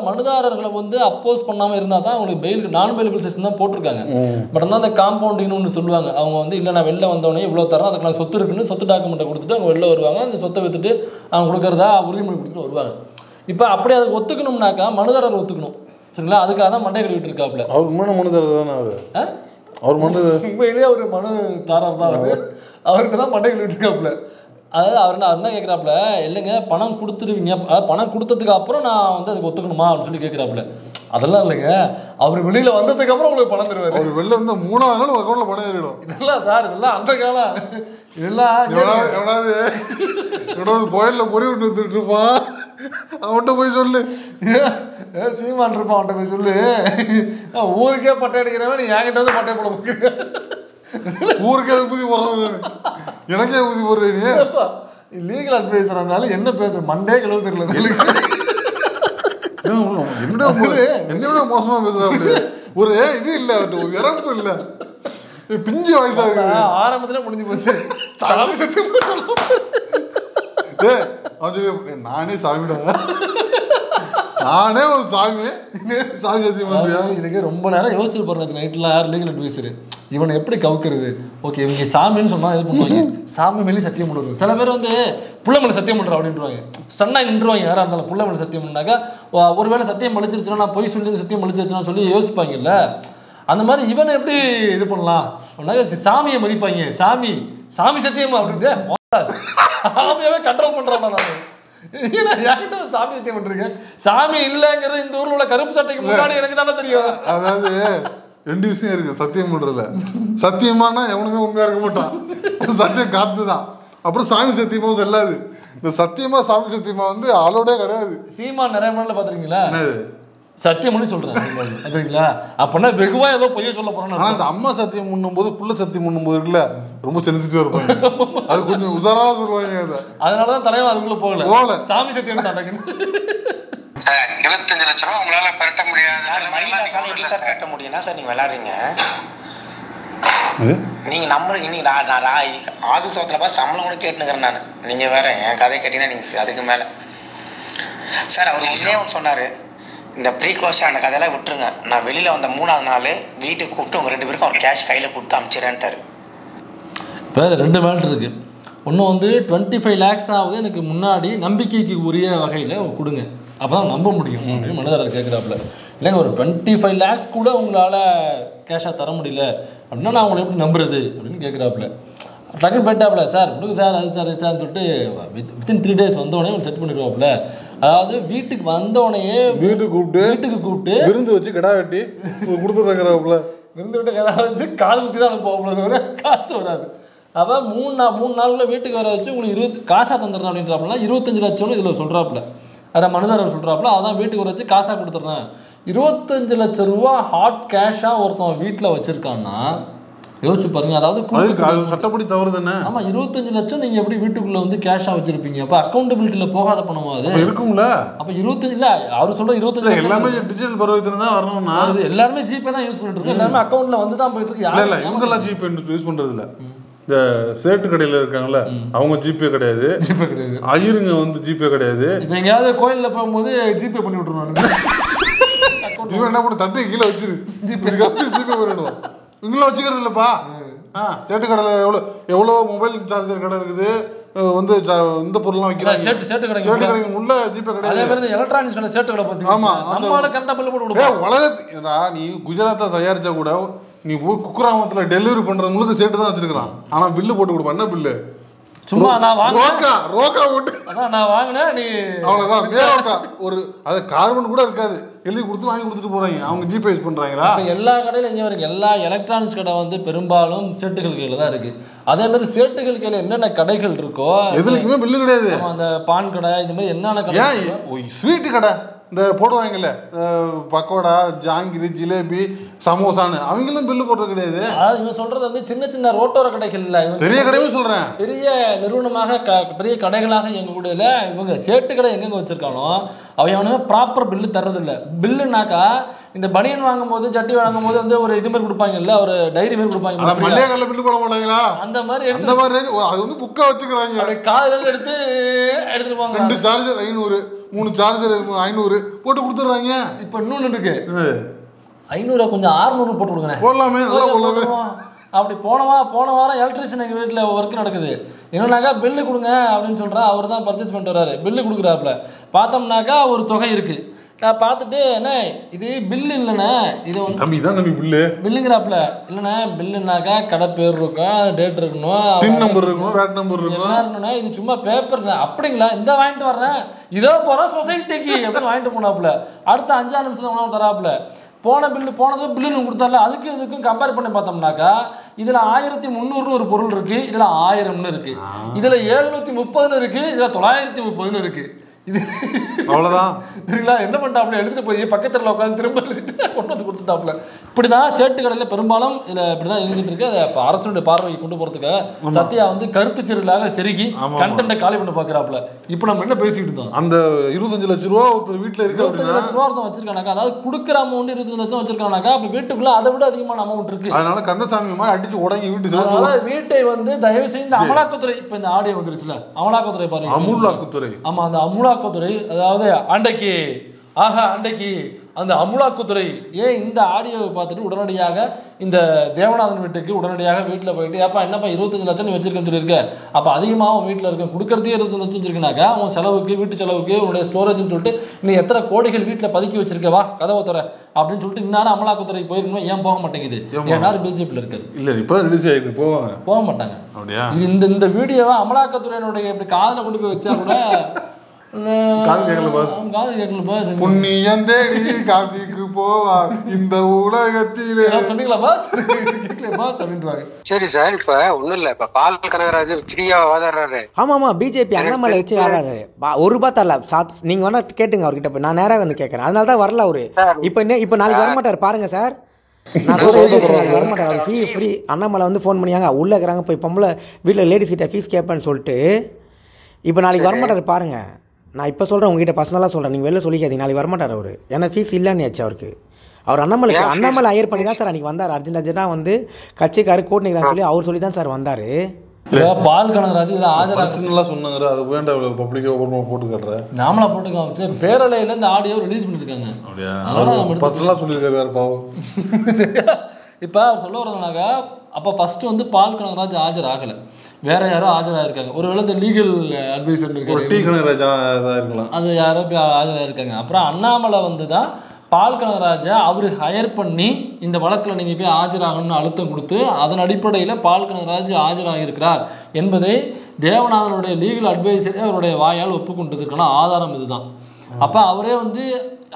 A: மனுதாரர்களை வந்து அப்போஸ் பண்ணாமல் இருந்தால் தான் அவங்களுக்கு பெயிலுக்கு நான் பெயிலபிள் செக்ஷன் தான் போட்டிருக்காங்க. பட் ஆனால் அந்த காம்பவுண்டிங்னு ஒன்று சொல்லுவாங்க. அவங்க வந்து இல்லை நான் வெளில வந்தவொடனே இவ்வளோ தரேன், அதுக்கு நான் சொத்து இருக்குன்னு சொத்து டாக்குமெண்ட்டை கொடுத்துட்டு அவங்க வெளில வருவாங்க. அந்த சொத்தை விற்றுட்டு அவங்க கொடுக்குறதா உறுதிமொழி கொடுத்துட்டு வருவாங்க. இப்போ அப்படி அதுக்கு ஒத்துக்கணும்னாக்கா மனுதாரர் ஒத்துக்கணும், சரிங்களா? அதுக்காக தான் மண்டை கழுவிட்டு இருக்காப்புல.
B: அவர் மனுதாரர் தானே அவர்
A: உண்மையிலேயே அவர் மனுதாரர் தான், அவர்கிட்ட தான் மண்டை கழுவிட்டு இருக்காப்புல. அதாவது அவர் என்ன கேட்குறாப்புல, இல்லைங்க பணம் கொடுத்துருவீங்க, பணம் கொடுத்ததுக்கு அப்புறம் நான் வந்து அதுக்கு ஒத்துக்கணுமா அப்படின்னு சொல்லி கேட்குறாப்புல. அதெல்லாம் இல்லைங்க, அவர் வெளியில் வந்ததுக்கு அப்புறம் உங்களுக்கு பணம் தருவார்.
B: அவர் வெளில வந்து 3வது நாள் அக்கௌண்ட்டில் பணம் ஏறிடும்.
A: இதெல்லாம் சார் இதெல்லாம் அந்த காலம், இதெல்லாம்
B: எவனாவது கோயிலில் பொறி விட்டு வந்துட்டு இருப்பான், அவன்கிட்ட போய் சொல்லு,
A: சீமான் இருப்பான், அவன்கிட்ட போய் சொல்லு, ஊருக்கே பட்டை அடிக்கிறவன் நீ என்கிட்ட வந்து பட்டை போட போகிற,
B: ஊருக்கே ஊதி போடுறேன், எனக்கே ஊதி போடுறேன்.
A: நீ லீகல் அட்வைசர் இருந்தாலும் என்ன பேசுற மண்டே கழுவு தெரியல,
B: என்னோட மோசமா பேசுற, ஒரு இது இல்ல, ஒரு இறப்பு இல்ல, பிஞ்சு வயசாக
A: ஆரம்பத்துல முடிஞ்சு போச்சு.
B: நானே சாமிடா, நானே ஒரு சாமி
A: எனக்கு ரொம்ப நேரம் யோசிச்சு போறேன் நைட்ல. யார் லீகல் அட்வைசர் இவனை எப்படி கவுக்குறது? ஓகே இவங்க சாமின்னு சொன்னா இது பண்ணுவாங்க, சாமி மேலே சத்தியம் பண்ணுவாங்க. சில பேர் வந்து புள்ள மேலே சத்தியம் பண்ணுறோம் அப்படின்றாங்க, ஸ்டன்னாக நின்றுவாங்க. யாராக இருந்தாலும் புள்ள மேலே சத்தியம் பண்ணாக்கா ஒருவேளை சத்தியம் பழிச்சிருச்சுன்னா நான் பொய் சொல்லி சத்தியம் பழிச்சிருச்சுன்னா சொல்லி யோசிப்பாங்கல்ல. அந்த மாதிரி இவனை எப்படி இது பண்ணலாம் அப்படின்னாக்க சாமியை மதிப்பாங்க. சாமி சத்தியமா அப்படின்ட்டு சாமியாவே கண்ட்ரோல் பண்றான். நான் என்கிட்ட சாமி சத்தியம் பண்றீங்க, சாமி இல்லைங்கிறது இந்த ஊர்ல உள்ள கருப்பு சட்டைக்கு முன்னாடி எனக்கு தானே தெரியும்.
B: அதாவது 2 விஷயம் இருக்கு சத்தியம் பண்றதுல. சத்தியமானா எவனுமே உண்மையா இருக்க மாட்டான், சத்தியம் காத்துதான். அப்புறம் சாமி சத்தியமா செல்லாது. இந்த சத்தியமா சாமி சத்தியமா வந்து ஆளோட கிடையாது.
A: சீமான் நிறைய மணில பாத்துருக்கீங்களா? சத்தியம் பண்ணி சொல்றேன் அதுங்களா, அப்படின்னா வெகுவா ஏதோ பொய்ய சொல்ல போறேன்.
B: ஆனா அந்த அம்மா சத்தியம் பண்ணும் போது புள்ள சத்தியம் பண்ணும் போது இருக்குல்ல, ரொம்ப சென்சிட்டிவா இருப்பாங்க, அது கொஞ்சம் உசாரா சொல்லுவாங்க.
A: அதனாலதான் தலைவன் அதுக்குள்ள போகல, சாமி சத்தியம்
D: 25 லட்சம் ரூபா உங்களால பெரட்ட முடியாது.
C: எப்படி சார் கட்ட முடியும்னா சார் நீங்க விளாடுறீங்க, நீங்க நம்பர் இன்னைக்கு நான் ஆபீஸ் ஓத்துல பார்த்து சம்பளம் கூட கேட்டுக்கிறேன் நான். நீங்க வேற என் கதையை கேட்டீங்கன்னா நீங்க அதுக்கு மேல சார். அவர் ஒன்னே ஒன்று சொன்னாரு, இந்த ப்ரீ க்ளோஸ் அந்த கதையெல்லாம் விட்டுருங்க, நான் வெளியில வந்த 3வது நாள் வீட்டுக்கு கூப்பிட்டு உங்க 2 பேருக்கும் அவர் கேஷ் கையில கொடுத்து அனுப்பிச்சிடேன்ட்டாரு.
A: இப்போ 2 மேட்ரு இருக்கு. ஒன்று வந்து 25 lakhs ஆகுது எனக்கு முன்னாடி நம்பிக்கைக்கு உரிய வகையில் கொடுங்க, அப்போ தான் நம்ப முடியும் அப்படின்னு மனுதாரர் கேட்குறாப்புல. இல்லைங்க ஒரு 25 lakhs கூட உங்களால் கேஷாக தர முடியல அப்படின்னா நான் உங்களை எப்படி நம்புறது அப்படின்னு கேட்குறாப்புல. டக்குன்னு போயிட்டாப்புல சார் கொடுங்க சார் அது சார் இது சார்னு சொல்லிட்டு வித்தின் 3 days வந்தோடனே செட் பண்ணிடுவாப்புல. அதாவது வீட்டுக்கு வந்தோடனே வீட்டுக்கு கூப்பிட்டு
B: விருந்து வச்சு கடா வெட்டி கொடுத்துட்றாப்புல.
A: விருந்து விட்டு கடா வச்சு கால் குத்தி தான் போகல, காசு வராது. அப்போ 3 நாளுக்குள்ள வீட்டுக்கு வர வச்சு உங்களுக்கு காசாக தந்துடுறேன் அப்படின்றாப்புல. 25 லட்சம்னு இதில் சொல்கிறாப்புல, அதை மனுதாரர் சொல்கிறாப்புல. அதான் வீட்டுக்கு வர வச்சு காசாக கொடுத்துட்றேன். 25 லட்சம் ரூபா ஹாட் கேஷாக ஒருத்தன் வீட்டில் வச்சுருக்கான்னா யோசிச்சு பாருங்க. அதாவது
B: சட்டப்படி தவறு தானே.
A: ஆமாம், 25 லட்சம் நீங்கள் எப்படி வீட்டுக்குள்ளே வந்து கேஷாக வச்சுருப்பீங்க? அப்போ அக்கௌண்டபிலிட்டியில் போகாத பணமா அது
B: இருக்கும்ல.
A: அப்போ 25 இல்லை, அவர் சொல்கிற 25
B: எல்லாமே டிஜிட்டல் பருவத்தில் தான் வரணும்னா
A: எல்லாருமே ஜிபே தான் யூஸ் பண்ணிட்டு இருக்கோம். எல்லாருமே அக்கௌண்ட்டில் வந்து தான் போயிட்டு இருக்கு.
B: இல்லை இவங்கெல்லாம் ஜிபே யூஸ் பண்ணுறது இல்லை. இந்த சேட்டு கடையில் இருக்காங்கல்ல அவங்க ஜிபே கிடையாது, ஐயருங்க வந்து ஜிபே கிடையாது.
A: இப்போ எங்கேயாவது கோயிலில் போகும்போது ஜிபே பண்ணி விட்டுருவாங்க.
B: இவன் என்ன பண்ண தட்டை கீழே வச்சிரு ஜிபே பண்ணிடுவோம். இவங்களாம் வச்சுக்கிறது இல்லைப்பா. சேட்டு கடையில் எவ்வளோ மொபைல் சார்ஜர் கடை இருக்குது, வந்து இந்த பொருள்லாம் வைக்கிறாங்க. சேட்டு கடைக்கு உள்ள ஜிபே கிடையாது.
A: அதே மாதிரி எலக்ட்ரானிக்ஸ் கடை சேட்டு கடை பற்றி நம்மளால கரெக்டாக பில்லு போட்டு விடுவோம்.
B: உலகத்துக்கு நீ குஜராத்தை தயாரிச்சா கூட நீ போய் குக்கிராமத்தில் டெலிவரி பண்ணுறவங்களுக்கு சேட்டு தான் வச்சிருக்கிறான். ஆனால் பில்லு போட்டு கொடுப்பா. என்ன பில்லு?
A: சும்மா நான்
B: ரோக்கா போட்டு
A: அதான் நான் வாங்கினேன் நீ
B: அவ்வளோதான். மேரோக்கா ஒரு அது கார்பன் கூட இருக்காது, எழுதி கொடுத்து வாங்கி கொடுத்துட்டு போகிறாங்க. அவங்க ஜிபே யூஸ் பண்ணுறாங்களா?
A: இப்போ எல்லா கடையிலும் இங்கே வரைக்கும் எல்லா எலக்ட்ரானிக்ஸ் கடை வந்து பெரும்பாலும் சேட்டுகள் கையில் தான் இருக்குது. அதே மாதிரி சேட்டுகள் கையில் என்னென்ன கடைகள் இருக்கோ
B: எதுக்குமே பில்லு கிடையாது.
A: அந்த பான் கடை இந்த மாதிரி என்னென்ன கடை,
B: ஸ்வீட்டு கடை இந்த போடுவாங்கல்ல பக்கோடா, ஜாங்கிரி, ஜிலேபி, சமோசான்னு அவங்களும் பில்லு போடுறது கிடையாது.
A: அதாவது இவன் சொல்றது வந்து சின்ன சின்ன ரோட்டோர கடைகள் இல்லை,
B: பெரிய கடையும் சொல்றேன்.
A: பெரிய நிறுவனமாக பெரிய கடைகளாக இயங்கக்கூடியதுல இவங்க சேட்டு கடை எங்கெங்க வச்சிருக்கானோ அவனுமே ப்ராப்பர் பில்லு தர்றதில்லை. பில்லுனாக்கா இந்த பனியன் வாங்கும் போது ஜட்டி வாங்கும் போது வந்து ஒரு இது மாதிரி கொடுப்பாங்கல்ல, ஒரு டைரி மாதிரி கொடுப்பாங்க.
B: மல்லிகை கடையில் பில்லு போட மாட்டாங்களா?
A: அந்த மாதிரி
B: அது வந்து புக்கா வச்சுக்கிறாங்க.
A: காதுல இருந்து எடுத்துட்டு போவாங்க.
B: 2 சார்ஜர் 500, 3 சார்ஜர் 500 போட்டு கொடுத்துட்றாங்க.
A: இப்போ இன்னொன்று இருக்கு, 500 கொஞ்சம் 600 போட்டு கொடுங்க
B: போடலாமே.
A: அப்படி போன வாரம் எலக்ட்ரிஷியன் எங்கள் வீட்டில் ஒர்க் நடக்குது. என்னன்னாக்கா பில்லு கொடுங்க அப்படின்னு சொல்கிறா. அவர் தான் பர்ச்சேஸ் பண்ணிட்டு வர்றாரு. பில்லு கொடுக்குறாப்புல பார்த்தோம்னாக்கா ஒரு தொகை இருக்குது. நான் பார்த்துட்டு என்ன இது பில்லு இல்லைண்ணே, இது
B: வந்து
A: பில்லுங்கிறாப்புல. இல்லைண்ணே பில்லுனாக்கா கடை பேர் இருக்கும், டேட் இருக்கணும்,
B: நம்பர் இருக்கணும், வேட் நம்பர்
A: இருக்கணும், என்ன இருக்கணும்னா இது சும்மா பேப்பர். அப்படிங்களா, இந்த வாங்கிட்டு வர்றேன், இதோ போகிறோம் சொசைட்டிக்கு அப்படின்னு வாங்கிட்டு போனாப்புல. அடுத்த 5 நிமிஷத்தில் உணவு தராப்புல. போனது பில்லுன்னு கொடுத்தால அதுக்கும் இதுக்கும் கம்பேர் பண்ணி பார்த்தோம்னாக்கா இதில் 1300 ஒரு பொருள் இருக்குது, இதில் 1000ன்னு இருக்குது, இதில் 730 இருக்குது, இதில் 930 இருக்குது. இது
B: அவ்வளோதான்.
A: சரிங்களா? என்ன பண்ணிட்டாப்புல எடுத்துகிட்டு போய் பக்கத்தில் உட்காந்து திரும்ப கொண்டு வந்து கொடுத்துட்டாப்புல. இப்படி தான் சேட்டு கடையில் பெரும்பாலும் இதில் இப்படி தான் இருந்துகிட்டு இருக்கு. அதை இப்போ அரசுடைய பார்வைக்கு கொண்டு போகிறதுக்கு சத்யா வந்து கருத்து செருளாக செருகி கண்டென்ட்டை காலி பண்ண பார்க்குறாப்புல. இப்போ நம்ம என்ன பேசிக்கிட்டு இருந்தோம்?
B: அந்த 25 லட்ச ரூபா ஒருத்தர் வீட்டில் இருக்கு,
A: 25 லட்ச ரூபா ஒருத்தன் வச்சிருக்கானாக்கா, அதாவது கொடுக்குற அமௌண்ட் 25 லட்சம் வச்சிருக்கானாக்கா, அப்போ வீட்டுக்குள்ள அதை விட அதிகமான அமௌண்ட் இருக்கு.
B: அதனால கந்தசாமி மாதிரி அடிச்சு உடங்கி
A: வீட்டை வந்து தயவு செய்து அமலாக்கத்துறை, இப்போ இந்த ஆடியோ வந்துருச்சுல அமலாக்கத்துறை பாருங்க,
B: அமலாக்கத்துறை.
A: ஆமா, அந்த அமலாக்கத்துறை, அதாவது அண்டைக்கு அந்த அமலாக்கத்துறை ஏன் இந்த ஆடியோவை பார்த்துட்டு உடனடியாக இந்த தேவநாதன் வீட்டுக்கு உடனடியாக வீட்டில் போயிட்டு ஏப்பா என்னப்பா 25 லட்சம் நீ வச்சிருக்கேன்னு சொல்லியிருக்க, அப்போ அதிகமாக அவன் வீட்டில் இருக்க கொடுக்கறதே 25 லட்சம் வச்சிருக்கனாக்கா அவன் செலவுக்கு வீட்டு செலவுக்கு உன்னுடைய ஸ்டோரேஜ்னு சொல்லிட்டு நீ எத்தனை கோடிகள் வீட்டில் பதுக்கி வச்சிருக்கவா கதவை துறை அப்படின்னு சொல்லிட்டு இன்னாரும் அமலாக்கத்துறை போயிருக்கணும். ஏன் போக மாட்டேங்குது? ஏன்னா பிஜேபியில் இருக்காரு.
B: இல்லை இப்போ ரிலீஸ் ஆகிருக்கு, போக மாட்டாங்க.
A: அப்படியா? இந்த வீடியோவை அமலாக்கத்துறையினுடைய இப்படி காதில் கொண்டு போய் வச்சா கூட
B: புண்ணியம் தேடி காசிக்கு போவா இந்த உலகத்திலே
A: சொன்னீங்களா பாஸ்? அப்படின்றாங்க.
D: சரி சார், இப்ப ஒண்ணும் இல்ல, இப்ப பால் கனகராஜ் ஃப்ரீயா வாதாடுறாரு.
E: ஆமா பிஜேபி அண்ணாமலை வச்சு ஆடுறாரு. ₹1 தரல. நீங்க வேணா கேட்டுங்க அவர்கிட்ட போய். நான் நேராக வந்து கேட்கறேன், அதனால தான் வரல அவரு. இப்ப நாளைக்கு வரமாட்டாரு பாருங்க சார். நான் வரமாட்டார் அவர். ஃப்ரீ அண்ணாமலை வந்து ஃபோன் பண்ணியாங்க, உள்ள இருக்கிறாங்க போய் பொம்பளை வீட்டில் லேடிஸ் கிட்ட ஃபீஸ் கேட்பேன்னு சொல்லிட்டு. இப்போ நாளைக்கு வரமாட்டார் பாருங்க. நான் இப்போ சொல்கிறேன் உங்ககிட்ட பர்சனலாக சொல்கிறேன், நீங்கள் வெளில சொல்லிக்காதீங்க. நாளைக்கு வரமாட்டார் அவர். ஏன்னா ஃபீஸ் இல்லைன்னு ஆச்சு அவருக்கு. அவர் அண்ணாமலை ஹையர் பண்ணி தான் சார் அன்றைக்கி வந்தார். அர்ஜென்ட்டாக வந்து கட்சிக்காரு கோட் நிற்கிறான்னு சொல்லி அவர் சொல்லி தான் சார் வந்தார்.
A: பால் கனகராஜ் இதில்
B: ஆஜராக சொன்னாங்க. அது வேண்டாம் பப்ளிக்காக போட்டு காட்டுறேன்.
A: நாமளா போட்டு காமிச்சு பேரலையில் இந்த ஆடியோ ரிலீஸ் பண்ணியிருக்காங்க.
B: பர்சனலாக சொல்லியிருக்காரு வேறு பாவம்.
A: இப்போ அவர் சொல்ல வர்றதுனாக்கா அப்போ ஃபஸ்ட்டு வந்து பால் கனகராஜ் ஆஜர் ஆகலை, வேற யாரோ ஆஜராயிருக்காங்க. ஒருவேளை இந்த லீகல் அட்வைசர் இருக்காரு,
B: இருக்கலாம்,
A: அது யாரோ ஆஜராயிருக்காங்க. அப்புறம் அண்ணாமலை வந்து தான் பால் கனகராஜை அவர் ஹையர் பண்ணி இந்த வழக்கில் நீங்கள் போய் ஆஜராகணும்னு அழுத்தம் கொடுத்து அதன் அடிப்படையில் பால் கனகராஜ் ஆஜராகியிருக்கிறார் என்பதை தேவநாதனுடைய லீகல் அட்வைசரே அவருடைய வாயால் ஒப்புக்கொண்டதுக்கான ஆதாரம் இதுதான். அப்போ அவரே வந்து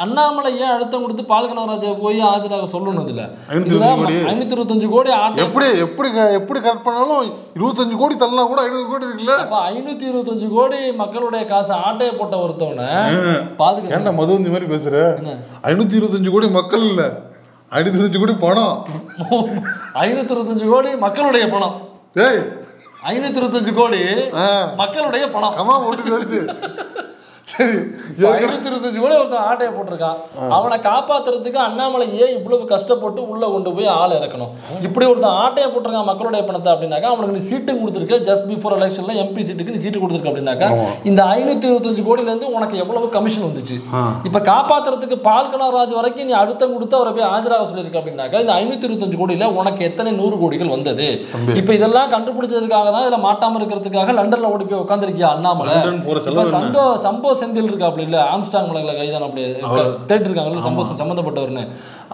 A: அண்ணாமலை ஏன் அழுத்தம் கொடுத்து பால் கனகராஜை போய் ஆஜராக சொல்லணும். இதில் 525 கோடி
B: எப்படி எப்படி எப்படி கரெக்ட் பண்ணாலும் 25 கோடி தள்ளலாம் கூட 500 கோடி இருக்குல்ல.
A: அப்போ 525 கோடி மக்களுடைய காசு ஆட்டையை போட்ட ஒருத்தவனை பாதுகாக்க
B: என்ன மதுவந்தி மாதிரி பேசுற? 525 கோடி மக்கள் இல்லை, 525 கோடி பணம்.
A: 525 கோடி மக்களுடைய பணம். 525 கோடி மக்களுடைய பணம்.
B: கமா போட்டு சரி,
A: 525 கோடி ஒருத்தன் ஆட்டையை போட்டிருக்கான். அவனை காப்பாத்துறதுக்கு அண்ணாமலை ஏன் இவ்வளவு கஷ்டப்பட்டு உள்ள கொண்டு போய் ஆள் இறக்கணும்? இப்படி ஒருத்தன் ஆட்டையை போட்டிருக்கான் மக்களுடைய பணத்தை அப்படின்னாக்கா அவனுக்கு நீ சீட்டு கொடுத்துருக்க, ஜஸ்ட் பிஃபோர் எலெக்ஷன்ல எம்பி சீட்டுக்கு நீ சீட்டு கொடுத்துருக்க அப்படின்னாக்கா இந்த 525 கோடியில இருந்து உனக்கு எவ்வளவு கமிஷன் வந்துச்சு? இப்ப காப்பாத்துறதுக்கு பால் கனகராஜ் வரைக்கும் நீ அழுத்தம் கொடுத்து அவரை போய் ஆஜராக சொல்லியிருக்க அப்படின்னாக்கா இந்த 525 கோடியில உனக்கு எத்தனை 100 கோடிகள் வந்தது? இப்ப இதெல்லாம் கண்டுபிடிச்சதுக்காக தான் இதுல மாட்டாம இருக்கிறதுக்காக லண்டன்ல ஓடி போய் உட்காந்துருக்கியா அண்ணாமலை? சம்போ செந்தில் இருக்கா அப்படி இல்லை, ஆம்ஸ்டாங் மலையில் கைதான் அப்படி தேட்டு இருக்காங்கல்ல சம்பவம் சம்மந்தப்பட்டவர்னு.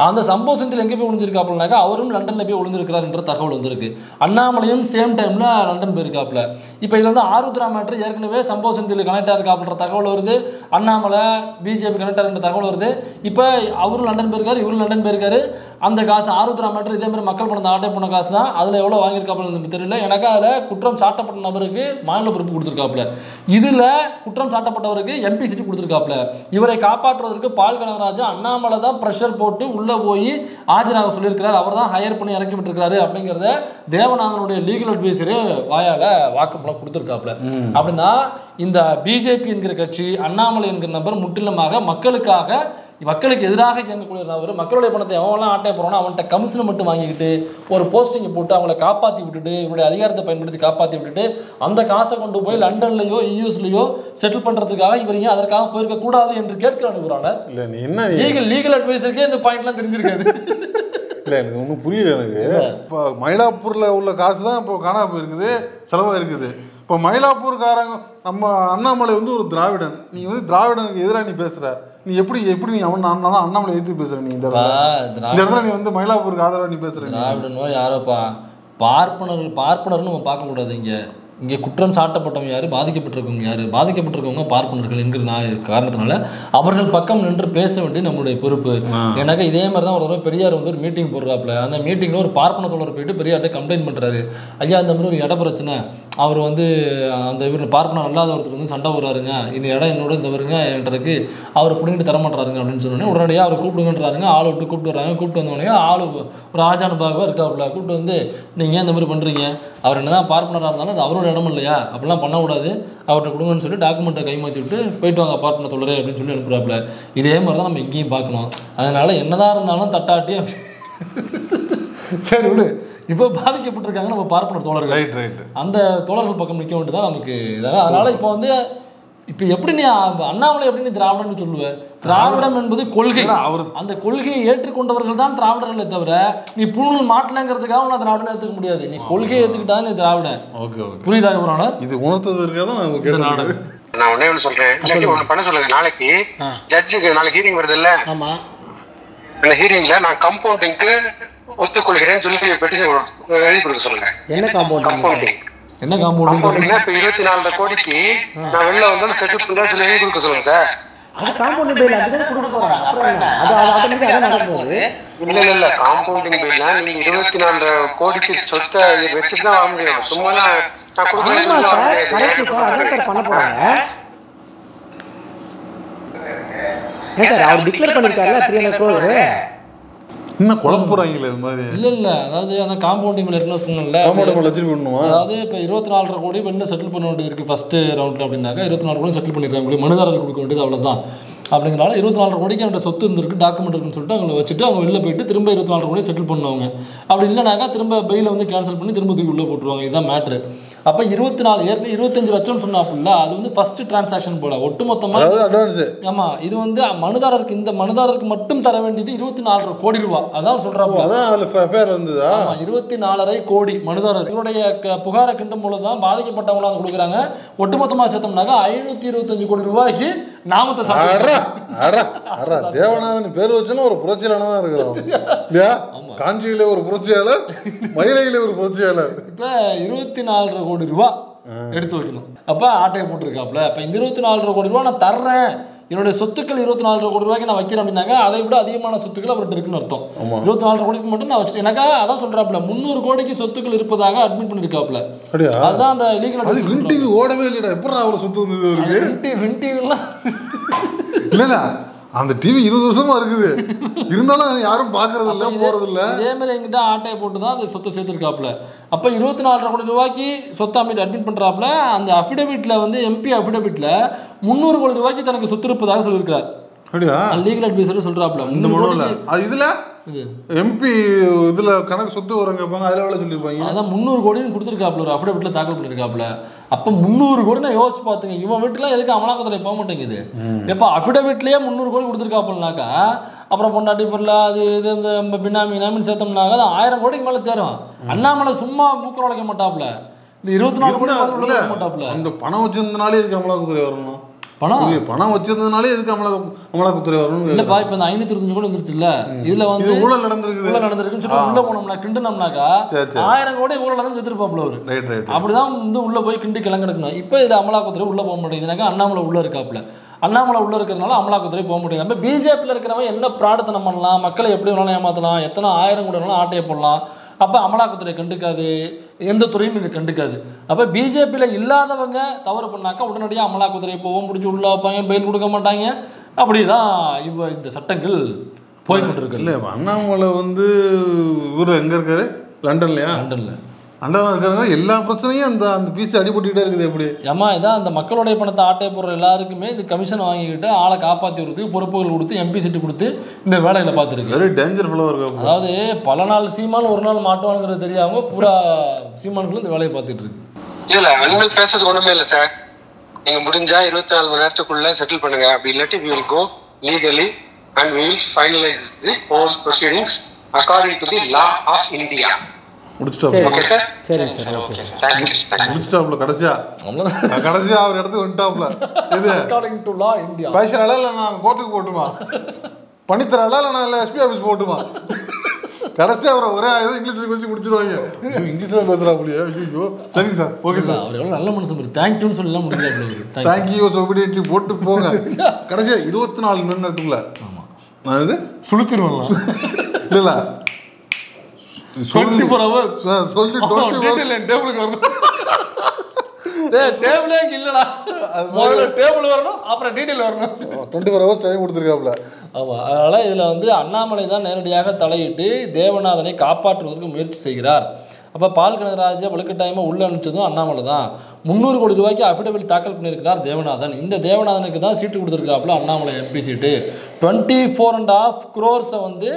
A: அந்த சம்பவ செந்தில் எங்கே போய் விழுந்திருக்காப்புலனாக்கா அவரும் லண்டனில் போய் விழுந்திருக்கிறார் என்ற தகவல் வந்திருக்கு. அண்ணாமலையும் சேம் டைமில் லண்டன் போயிருக்காப்புல. இப்போ இதில் வந்து ஆருத்ரா மேட்ரு ஏற்கனவே சம்பவ செந்தில் கனெக்டாக இருக்கா அப்படின்ற தகவல் வருது. அண்ணாமலை பிஜேபி கனெக்டாக இருந்த தகவல் வருது. இப்போ அவரும் லண்டன் போயிருக்காரு, இவரும் லண்டன் போயிருக்காரு. அந்த காசு ஆருத்ரா மேட்ரு இதே மாதிரி மக்கள் பணத்தை ஆட்டை போன காசு தான். அதில் எவ்வளோ வாங்கியிருக்காப்புல தெரியல எனக்கு. அதில் குற்றம் சாட்டப்பட்ட நபருக்கு மாநில பொறுப்பு கொடுத்துருக்காப்புல. இதில் குற்றம் சாட்டப்பட்டவருக்கு எம்பி சீட்டு கொடுத்துருக்காப்புல. இவரை காப்பாற்றுவதற்கு பால் கனகராஜ் அண்ணாமலை தான் ப்ரெஷர் போட்டு உள்ளே போய் ஆஜராக சொல்லியிருக்கிறார். அவர் தான் ஹையர் பண்ணி இறக்கி விட்டுருக்காரு அப்படிங்கிறத தேவநாதனுடைய லீகல் அட்வைசரு வாயால் வாக்குமூலம் கொடுத்துருக்காப்புல. அப்படின்னா இந்த பிஜேபி என்கிற கட்சி, அண்ணாமலை என்கிற நபர் முற்றிலுமாக மக்களுக்கு எதிராக இயங்கக்கூடிய நபர். மக்களுடைய பணத்தை எவன்லாம் ஆட்டை போகிறானோ அவன்கிட்ட கமிஷனை மட்டும் வாங்கிக்கிட்டு ஒரு போஸ்டிங்கை போட்டு அவங்கள காப்பாற்றி விட்டுட்டு இவருடைய அதிகாரத்தை பயன்படுத்தி காப்பாற்றி விட்டுட்டு அந்த காசை கொண்டு போய் லண்டன்லையோ யூஎஸ்லையோ செட்டில் பண்ணுறதுக்காக இவர் ஏன் அதற்காக போயிருக்க கூடாது என்று கேட்க அனுப்புகிறாங்க.
B: இல்லை நீ என்ன
A: லீகல் அட்வைசருக்கே இந்த பாயிண்ட்லாம் தெரிஞ்சிருக்காது.
B: இல்லை எனக்கு ஒன்றும் புரியல. எனக்கு இப்போ மயிலாப்பூரில் உள்ள காசு தான் இப்போ காணாமல் போயிருக்குது, செலவாக இருக்குது. இப்போ மயிலாப்பூர்காரங்க நம்ம அண்ணாமலை வந்து ஒரு திராவிடன், நீ வந்து திராவிடனுக்கு எதிராக நீ பேசுகிற, நீ எப்படி நீ அண்ணாமலை எதிர்த்து பேசுற? நீ இந்த இடத்துல நீ வந்து மயிலாப்பூருக்கு ஆதரவாக நீ பேசுற.
A: திராவிடனோ யாரோப்பா பார்ப்பனர்னு நம்ம பார்க்கக்கூடாது. இங்கே குற்றம் சாட்டப்பட்டவங்க யார், பாதிக்கப்பட்டிருக்கவங்க யார்? பாதிக்கப்பட்டிருக்கவங்க பார்ப்பனர்கள் என்கிற காரணத்தினால அவர்கள் பக்கம் நின்று பேச வேண்டிய நம்மளுடைய பொறுப்பு. எனக்கு இதே மாதிரி தான் ஒரு பெரியார் வந்து ஒரு மீட்டிங் போடுறாப்புல. அந்த மீட்டிங்கில் ஒரு பார்ப்பன தோழர் போயிட்டு பெரியார்கிட்ட கம்ப்ளைண்ட் பண்ணுறாரு. ஐயா இந்த மாதிரி ஒரு இட பிரச்சனை, அவர் வந்து அந்த இவர் பார்ப்பனம் அல்லாத ஒருத்தர் வந்து சண்டை போடுறாருங்க, இந்த இடம் என்னோட இந்த வருங்க என்றதுக்கு அவர் பிடிங்கிட்டு தரமாட்டுறாருங்க அப்படின்னு சொன்னோடனே உடனடியாக அவர் கூப்பிடுங்கன்றாருங்க. ஆள் விட்டு கூப்பிட்டு வர்றாங்க. கூப்பிட்டு வந்தோடனே ஆள் ஒரு ஆஜானுபாகவாக இருக்காப்புல. கூப்பிட்டு வந்து நீங்கள் இந்த மாதிரி பண்ணுறீங்க, அவர் என்ன தான் பார்ப்பனராக இருந்தாலும் அது அவரோட இடம் இல்லையா, அப்படிலாம் பண்ணக்கூடாது, அவர்கிட்ட கொடுங்கன்னு சொல்லி டாக்குமெண்ட்டை கைமாற்றி விட்டு போயிட்டு வாங்க பார்ப்பன தோழரே அப்படின்னு சொல்லி அனுப்புகிறாப்புல. இதே மாதிரி தான் நம்ம எங்கேயும் பார்க்கணும். அதனால் என்னதான் இருந்தாலும் தட்டாட்டி சரி விடு. இப்போ பாதிக்கப்பட்டிருக்காங்க நம்ம பார்ப்பனர் தோழர்கள், அந்த தோழர்கள் பக்கம் நிற்க வேண்டியதான் நமக்கு இதெல்லாம். அதனால் இப்போ வந்து இப்போ எப்படி நீ அண்ணாமலை எப்படி நீ திராவிடன்னு சொல்லுவேன்? திராவிடம் என்பது கொள்கை. அந்த கொள்கையை ஏற்றுக்கொண்டவர்கள் தான் திராவிடர்களே தவிர நீ பூணூல் மாட்டலங்கிறதுக்காக நான் திராவிடம் ஏற்றுக்க முடியாது. நீ கொள்கையை ஏற்றுக்கிட்டா நீ திராவிடன். புரியுதா இவரான? இது
B: உணர்த்ததற்காக
D: நான் ஒன்னே ஒன்று சொல்றேன். ஒன்று பண்ண சொல்லுங்க. நாளைக்கு ஜட்ஜுக்கு நாளைக்கு ஹீரிங் வருது இல்ல? ஆமா. அந்த ஹீரிங்ல நான் கம்பவுண்டிங்க்கு ஒத்துக்கொள்கிறேன்னு சொல்லி பெட்டிஷன் எழுதி கொடுக்க சொல்லுங்க. என்ன கம்பவுண்டிங்?
A: என்ன கம்பவுண்டிங்னா
D: இப்ப 24 கோடிக்கு நான் வெளில வந்து செட்டில் பண்றேன்னு சொல்லி எழுதி கொடுக்க சொல்லுங்க சார்.
E: அது காம்பவுண்ட் பில் அதுக்கு கொடுக்க போறாங்க. அப்புறம் அது ஆட்டோமேட்டிக்கா அத நடக்குது.
D: இல்ல காம்பவுண்டிங் பில்னா நீங்க 24 கோடிக்கு சொத்தை வெச்சு தான் வாங்க முடியும். சும்மா நான் கொடுக்கறேன்
E: கரெக்ட் சார். அத சார் பண்ண போறாங்க. சார் அவர் டிக்ளேர் பண்ணிருக்காருல 300 crore.
B: இன்னும் குழப்புறாங்களே இது மாதிரி.
A: இல்லை அதாவது அந்த காம்பவுண்டிங் என்ன சொன்னல, அதாவது இப்போ 24.5 கோடி வெளில செட்டில் பண்ண வேண்டியது இருக்குது ஃபஸ்ட்டு ரவுண்டில். அப்படின்னாக்கா 24 கோடி செட்டில் பண்ணியிருக்காங்க, மனுதாரர்கள் கொடுக்க வேண்டியது அவ்வளோதான். அப்படிங்கிறனால 24 கோடிக்கு அவங்கள்ட்ட சொத்து இருந்திருக்கு, டாக்குமெண்ட் இருக்குன்னு சொல்லிட்டு அவங்களை வச்சுட்டு அவங்க வெளில போயிட்டு திரும்ப 24 கோடி செட்டில் பண்ணுவாங்க. அப்படி இல்லைனாக்கா திரும்ப பெயிலை வந்து கேன்சல் பண்ணி திரும்ப தூக்கி உள்ளே போட்டுருவாங்க. இதுதான் மேட்ரு. அப்போ 24 ஏற்கனவே 25 லட்சம் சொன்னாப்புல அது வந்து ஃபர்ஸ்ட் டிரான்சாக்ஷன் போல ஒட்டுமொத்தமாக அட்வான்ஸ். ஆமாம், இது வந்து மனுதாரருக்கு இந்த மனுதாரருக்கு மட்டும் தர வேண்டியது 24 கோடி ரூபா. அதான் சொல்கிறாப்புல.
B: அதான்
A: 24.5 கோடி மனுதாரர் இவருடைய புகாரை கிண்டும் போது தான் பாதிக்கப்பட்டவங்களாம் கொடுக்குறாங்க. ஒட்டுமொத்தமாக சேர்த்தோம்னாக்கா 525 கோடி ரூபாய்க்கு நாமத்தை சாப்பிட்றோம்.
B: தேவநாதன் பேர் வச்சுன்னா ஒரு புரட்சியாளனா தான் இருக்கிறோம் இல்லையா? காஞ்சியிலே ஒரு புரட்சியாளர், மயிலையிலே ஒரு புரட்சியாளர்.
A: இப்போ 24.5 கோடி ரூபா எடுத்து வைக்கணும். அப்போ ஆட்டையை போட்டிருக்காப்புல. இப்போ இந்த 24.5 கோடி ரூபா நான் தர்றேன், என்னுடைய சொத்துக்கள் 24 கோடி ரூபாய்க்கு நான் வைக்கிறேன் அப்படின்னாங்க, அதை விட அதிகமான சொத்துக்கள் அவர்கிட்ட இருக்குன்னு அர்த்தம். 24 கோடிக்கு மட்டும் நான் வச்சுட்டேன். எனக்கா அதான் சொல்றாப்புல 300 கோடிக்கு சொத்துக்கள் இருப்பதாக அட்மிட் பண்ணிருக்காப்புல. அதுதான் அந்த லீகல்
B: ஓடவே இல்லைடா. எப்படி அவ்வளவு சொத்து வந்தது?
A: வின்டிவிலாம்
B: இல்ல அந்த டிவி 20 வருஷமா இருக்குது, இருந்தாலும் யாரும் பாக்குறது இல்ல, போறது இல்ல.
A: இதே மாதிரி எங்கிட்ட ஆட்டையை போட்டு தான் அந்த சொத்தை சேர்த்துருக்காப்புல. அப்போ 24.5 கோடி ரூபாய்க்கு சொத்தை அட்மிட் பண்றாப்புல. அந்த அஃபிடவிட்ல வந்து எம்பி அஃபிடவிட்ல 300 கோடி ரூபாய்க்கு தனக்கு சொத்து இருப்பதாக சொல்லியிருக்காரு. லீகல் அட்வைசர் சொல்றாப்புல.
B: இதுல எம்பி இதுல கணக்கு சொத்து வரங்க அதுல எவ்வளவு சொல்லிருப்பாங்க? அதான்
A: 300 கோடின்னு கொடுத்துருக்காப்புல, ஒரு அஃபிடவிட்ல தாக்கல் பண்ணிருக்காப்புல. அப்ப 300 கோடி நான் யோசிச்சு பாத்துங்க, இவன் வீட்டுல எதுக்கு அமலாக்கத்துறை போக மாட்டேங்குது? எப்ப அஃபிடவிட்லயே 300 கோடி கொடுத்துருக்காப்புலனாக்கா அப்புறம் பொண்டாட்டி பொருள் அது இது இந்த பினாமின்னு சேர்த்தோம்னாக்கா அது 1000 கோடிக்கு மேல தேரும். அண்ணாமலை சும்மா மூக்க நுழைக்க மாட்டாப்புல, இந்த 24 கோடி மாட்டாப்புல.
B: அந்த பணம் வச்சிருந்தனாலே இதுக்கு அமலாக்கத்துறை வரணும். பணம் வச்சிருந்ததுனாலே எதுக்கு அமலாக்கத்துறை வரணும்? இல்லப்பா, இப்ப இந்த 525 கோடி வந்துருச்சு இல்ல, இதுல வந்து ஊழல் நடந்திருக்குன்னு சொல்லி உள்ள போனோம்னா கிண்டுனோம்னாக்கா 1000 கோடி ஊழல் தான் செத்துருப்பாப்புல அவரு. அப்படிதான் வந்து உள்ள போய் கிண்டி கிளங்கெடுக்கணும். இப்ப இது அமலாக்கத்துறை உள்ள போக மாட்டேங்குதுனாக்கா அண்ணாமலை உள்ள இருக்காப்புல. அண்ணாமலை உள்ள இருக்கிறதுனால அமலாக்கத்துறை போக முடியாது. அப்ப பிஜேபியில் இருக்கிறவன் என்ன பிரார்த்தனை பண்ணலாம், மக்களை எப்படி வேணாலும் ஏமாத்தலாம், எத்தனை 1000 கோடி வேணாலும் ஆட்டையை போடலாம். அப்போ அமலாக்கத்துறை கண்டுக்காது, எந்த துறையும் இது கண்டுக்காது. அப்போ பிஜேபியில் இல்லாதவங்க தவறு பண்ணாக்கா உடனடியாக அமலாக்கத்துறை போவோம், பிடிச்சி உள்ள வைப்பாங்க, பெயில் கொடுக்க மாட்டாங்க. அப்படி தான் இந்த சட்டங்கள் போய்கொண்டிருக்கு. இல்லை, அண்ணாமலை வந்து இவர் எங்கே இருக்காரு? லண்டன்லையா? லண்டனில் இருக்கிறவங்க எல்லா பிரச்சனையும் அந்த பீஸ் அடிபட்டுக்கிட்டே இருக்குது. எப்படி
A: ஏமா இதான் அந்த மக்களுடைய பணத்தை ஆட்டையை போடுற எல்லாருக்குமே இந்த கமிஷன் வாங்கிக்கிட்டு ஆளை காப்பாற்றி விடுறதுக்கு பொறுப்புகள் கொடுத்து எம்பி சீட்டு கொடுத்து இந்த வேலையில் பார்த்துருக்கு.
B: வெரி டேஞ்சர் ஃபுல்லாக இருக்கு.
A: அதாவது பல நாள் சீமான் ஒரு நாள் மாட்டுவானுங்கிறது தெரியாமல் பூரா சீமான்களும் இந்த வேலையை பார்த்துட்டு இருக்கு.
D: இல்லை, அண்ணன் பேசுறது ஒன்றுமே இல்லை சார். நீங்கள் முடிஞ்சா 24 மணி நேரத்துக்குள்ளே செட்டில் பண்ணுங்க. அப்படி இல்லாட்டி we will go legally and we will finalize the whole proceedings according to the law of India.
B: முடிச்சிட்டாப்ல கடைசியா அவர் இடத்துக்கு வந்துட்டாப்ல. இது பேசுறாளா இல்லை நான் கோர்ட்டுக்கு போட்டுமா, பண்ணித்தராளா இல்லை நான் எஸ்பி ஆஃபீஸ் போட்டுமா? கடைசியா அவர் ஒரே ஆயுதம் இங்கிலீஷ்ல பேசி முடிச்சிருவாங்க. இங்கிலீஷ்ல பேசுறா அப்படியே. ஐயோ சரிங்க சார், ஓகே சார்.
A: அவர் எவ்வளவு நல்ல மனுஷன், தேங்க்யூன்னு சொல்லலாம் முடியாது.
B: தேங்க்யூ ஒபீடியன்ட்லி போட்டு போங்க. கடைசியா 24 மணி நேரத்துக்குள்ள நான் இது சுளுத்திடுவேன். இல்ல
A: 24 hours
B: சொல்லி
A: டேபிளுக்கு வரணும். டேபிளே இல்லடா, முதல்ல டேபிள் வரணும், அப்புறம் டீடைல் வரணும்.
B: 24 hours டைம் கொடுத்துருக்காப்ல.
A: ஆமாம், அதனால் இதில் வந்து அண்ணாமலை தான் நேரடியாக தலையிட்டு தேவநாதனை காப்பாற்றுவதற்கு முயற்சி செய்கிறார். அப்போ பால் கனகராஜை வலுக்கட்டாயமாக உள்ளே அனுப்பிச்சதும் அண்ணாமலை தான். 300 கோடி ரூபாய்க்கு அஃபிடவிட் தாக்கல் பண்ணியிருக்கிறார் தேவநாதன். இந்த தேவநாதனுக்கு தான் சீட்டு கொடுத்துருக்காப்புல அண்ணாமலை எம்பி சீட்டு. 24.5 crores வந்து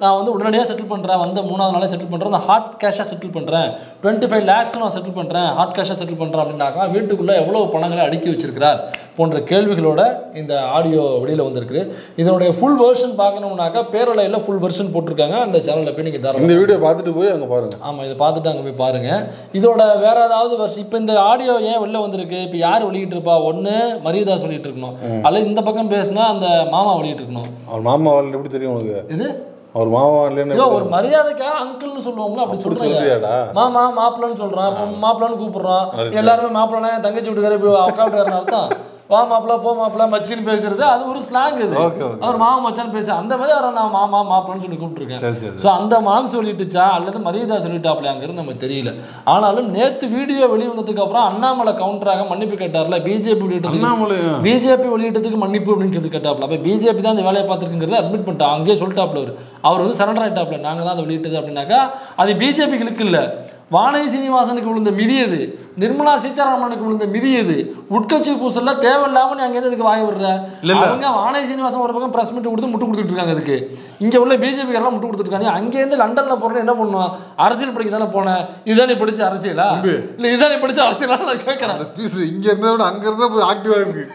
A: நான் வந்து உடனடியாக செட்டில் பண்ணுறேன், வந்து 3ஆவது நாளே செட்டில் பண்ணுறேன், அந்த ஹாட் கேஷாக செட்டில் பண்ணுறேன், 25 lakhs நான் செட்டில் பண்ணுறேன், ஹாட் கேஷாக செட்டில் பண்ணுறேன் அப்படின்னாக்கா வீட்டுக்குள்ளே எவ்வளோ பணங்களை அடுக்கி வச்சிருக்கிறார் போன்ற கேள்விகளோட இந்த ஆடியோ வெளியில் வந்திருக்கு. இதனுடைய ஃபுல் வெர்ஷன் பார்க்கணும்னாக்கா பேரலையில் ஃபுல் வெர்ஷன் போட்டிருக்காங்க, அந்த சேனலில் போய் நீங்கள் தரோம்.
B: இந்த வீடியோ பார்த்துட்டு போய் அங்கே பாருங்கள்.
A: ஆமாம், இதை பார்த்துட்டு அங்கே போய் பாருங்கள். இதோட வேறு ஏதாவது வெர்ஷன் இப்போ இந்த ஆடியோ ஏன் வெளில வந்திருக்கு, இப்போ யார் வெளியிட்டிருப்பா? ஒன்று மரியதாஸ் வெளியிட்டு இருக்கணும், அல்லது இந்த பக்கம் பேசினா அந்த மாமா வெளியிட்டு இருக்கணும்.
B: அவர் மாமா எப்படி தெரியும் உங்களுக்கு?
A: இது
B: அவர் மாமா இல்லைன்னு
A: ஒரு மரியாதைக்காக அங்கிள்னு சொல்லுவோம்ல, அப்படி சொல்றாங்க. மாமா மாப்பிள்ளன்னு சொல்றான், மாப்பிள்ளன்னு கூப்பிடுறான். எல்லாருமே மாப்பிள்ளனா தங்கச்சி வீட்டுக்கார அக்கா வீட்டுக்காரன்னு அர்த்தம். வா மாப்பிள்ள போ மாப்பிள்ள மச்சின்னு பேசுறது அது ஒரு ஸ்லாங். இது அவர் மாமா மச்சான்னு பேச அந்த மாதிரி அவரை நான் மாமா மாப்பிள்ளன்னு சொல்லி கூப்பிட்டுருக்கேன். ஸோ அந்த மாம் சொல்லிட்டுச்சா அல்லது மரியாதை சொல்லிட்டாப்லையாங்கிறது நமக்கு தெரியல. ஆனாலும் நேற்று வீடியோ வெளிவந்ததுக்கு அப்புறம் அண்ணாமலை கவுண்டராக மன்னிப்பு கேட்டார்ல, பிஜேபி வெளியிட்டதுக்கு மன்னிப்பு அப்படின்னு சொல்லி கேட்டாப்ல. அப்போ பிஜேபி தான் அந்த வேலையை பார்த்துருக்குங்கிறத அட்மிட் பண்ணிட்டா, அங்கேயே சொல்லிட்டாப்ல. அவர் வந்து சரண்டர் ஆகிட்டாப்ல, நாங்கள் தான் அதை வெளியிட்டது அப்படின்னாக்கா அது பிஜேபிகளுக்கு இல்லை, வானதி சீனிவாசனுக்கு விழுந்த மிதியது, நிர்மலா சீதாராமனுக்கு விழுந்த மிதியது, உட்கட்சி பூசல்ல தேவையில்லாம நீ அங்கேருந்து இதுக்கு வாங்கி விடுற. அவங்க வானதி சீனிவாசன் ஒரு பக்கம் பிரஸ் மீட் கொடுத்து முட்டு கொடுத்துட்டு இருக்காங்க. அதுக்கு இங்க உள்ள பிஜேபி எல்லாம் முட்டு கொடுத்துருக்காங்க. அங்கேருந்து லண்டன்ல போறேன்னு என்ன பண்ணுவோம்? அரசியல் படிக்க தானே போனேன். இதுதானே படிச்ச அரசியலா இல்ல இதுதானே படிச்ச அரசியலா நான் கேட்கறேன்.
B: இங்க இருந்த விட அங்க இருந்தா போய் ஆக்டிவா இருக்கு.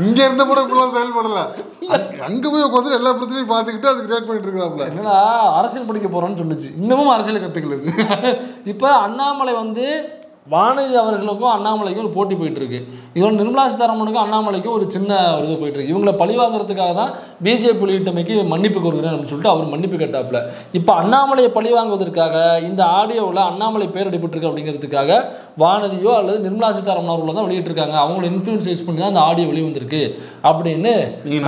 B: இங்க இருந்த கூட இப்பெல்லாம் செயல்படல, அங்க போய் உட்காந்து எல்லா பிரச்சனையும் பார்த்துக்கிட்டு அதுக்கு ரியாக்ட் பண்ணிட்டு இருக்காப்ல.
A: என்னடா அரசியல் படிக்க போறோம்னு சொன்னிச்சு, இன்னமும் அரசியல் கத்துக்கிறது. இப்ப அண்ணாமலை வந்து வானதி அவர்களுக்கும் அண்ணாமலைக்கும் ஒரு போட்டி போயிட்டு இருக்கு. இதோட நிர்மலா சீதாராமனுக்கும் அண்ணாமலைக்கும் ஒரு சின்ன ஒரு இது போயிட்டு இருக்கு. இவங்களை பழி வாங்குறதுக்காக தான் பிஜேபி உள்ளிட்டமைக்கு மன்னிப்பு கோருகிறேன் அப்படின்னு சொல்லிட்டு அவர் மன்னிப்பு கேட்டாப்புல. இப்போ அண்ணாமலையை பழி வாங்குவதற்காக இந்த ஆடியோவில் அண்ணாமலை பேர் அடிபட்டிருக்கு அப்படிங்கிறதுக்காக வானதியோ அல்லது நிர்மலா சீதாராமன் அவர்களோ தான் வெளியிட்டிருக்காங்க. அவங்கள இன்ஃப்ளூயன்ஸ் பண்ணி தான் அந்த ஆடியோ வெளிவந்திருக்கு அப்படின்னு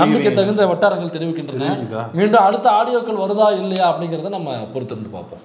A: நம்பிக்கை தகுந்த வட்டாரங்கள் தெரிவிக்கின்றன. மீண்டும் அடுத்த ஆடியோக்கள் வருதா இல்லையா அப்படிங்கிறத நம்ம பொறுத்திருந்து பார்ப்போம்.